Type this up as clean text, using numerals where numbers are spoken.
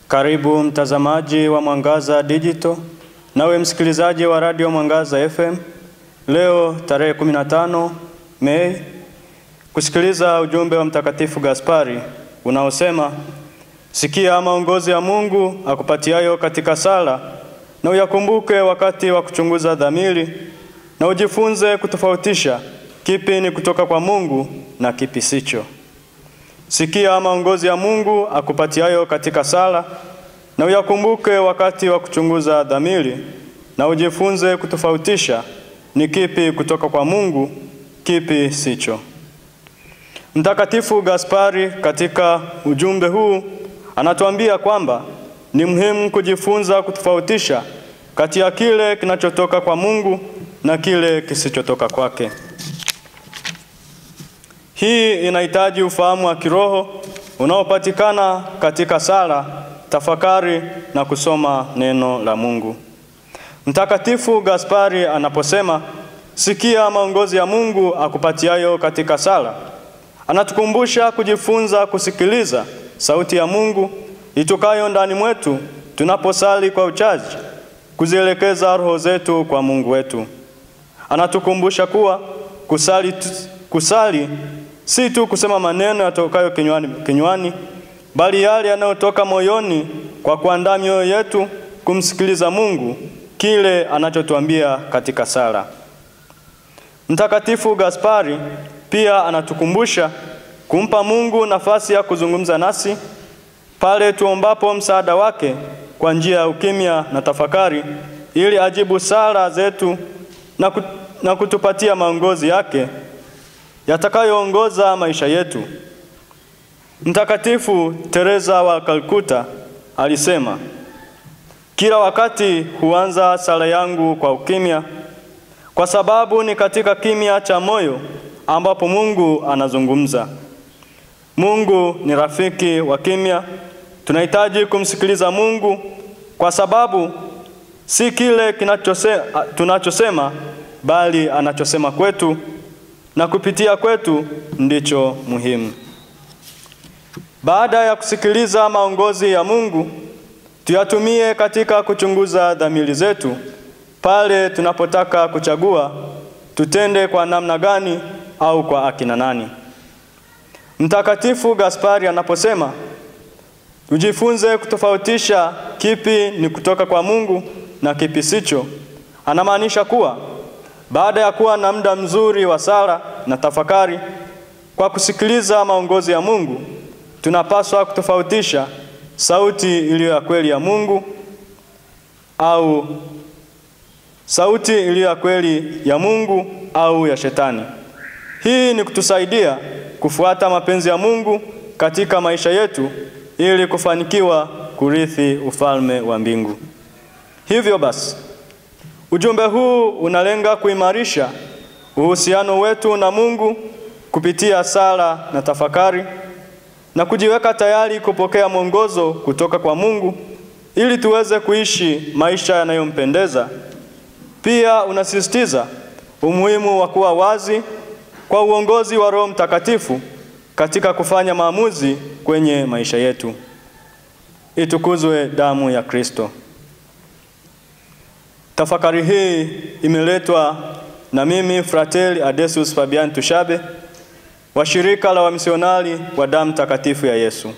Karibu mtazamaji wa Mwangaza Digital, nawe msikilizaji wa Radio Mwangaza FM. Leo tarehe 15 Mei, kusikiliza ujumbe wa Mtakatifu Gaspari unaosema: sikia maongozi ya Mungu akupatiayo katika sala, na uyakumbuke wakati wa kuchunguza dhamiri, na ujifunze kutofautisha kipi ni kutoka kwa Mungu na kipi sicho. Sikia maongozi ya Mungu akupatiayo katika sala, na uyakumbuke wakati wa kuchunguza dhamiri, na ujifunze kutofautisha ni kipi kutoka kwa Mungu, kipi sicho. Mtakatifu Gaspari katika ujumbe huu anatuambia kwamba ni muhimu kujifunza kutofautisha kati ya kile kinachotoka kwa Mungu na kile kisichotoka kwake. Hii inahitaji ufahamu wa kiroho unaopatikana katika sala, tafakari na kusoma neno la Mungu. Mtakatifu Gaspari anaposema sikia maongozi ya Mungu akupatiayo katika sala, anatukumbusha kujifunza kusikiliza sauti ya Mungu itokayo ndani mwetu tunaposali kwa uchaji, kuzielekeza roho zetu kwa Mungu wetu. Anatukumbusha kuwa kusali si tu kusema maneno yatokayo kinywani, bali yale yanayotoka moyoni, kwa kuandaa mioyo yetu kumsikiliza Mungu kile anachotuambia katika sala. Mtakatifu Gaspari pia anatukumbusha kumpa Mungu nafasi ya kuzungumza nasi pale tuombapo msaada wake kwa njia ya ukimya na tafakari, ili ajibu sala zetu na kutupatia maongozi yake yatakayoongoza maisha yetu. Mtakatifu Teresa wa Calcutta alisema, kila wakati huanza sala yangu kwa ukimya, kwa sababu ni katika kimya cha moyo ambapo Mungu anazungumza. Mungu ni rafiki wa kimya. Tunahitaji kumsikiliza Mungu kwa sababu si kile tunachosema, bali anachosema kwetu na kupitia kwetu ndicho muhimu. Baada ya kusikiliza maongozi ya Mungu, tuyatumie katika kuchunguza dhamiri zetu pale tunapotaka kuchagua tutende kwa namna gani au kwa akina nani. Mtakatifu Gaspari anaposema ujifunze kutofautisha kipi ni kutoka kwa Mungu na kipi sicho, anamaanisha kuwa baada ya kuwa na muda mzuri wa sala na tafakari kwa kusikiliza maongozi ya Mungu, tunapaswa kutofautisha sauti iliyo ya kweli ya Mungu au sauti iliyo ya kweli ya Mungu au ya shetani. Hii ni kutusaidia kufuata mapenzi ya Mungu katika maisha yetu ili kufanikiwa kurithi ufalme wa mbingu. Hivyo basi, ujumbe huu unalenga kuimarisha uhusiano wetu na Mungu kupitia sala na tafakari, na kujiweka tayari kupokea mwongozo kutoka kwa Mungu ili tuweze kuishi maisha yanayompendeza. Pia unasisitiza umuhimu wa kuwa wazi kwa uongozi wa Roho Mtakatifu katika kufanya maamuzi kwenye maisha yetu. Itukuzwe damu ya Kristo. Tafakari hii imeletwa na mimi Fratelli Adesius Fabian Tushabe wa shirika la wamisionari wa damu takatifu ya Yesu.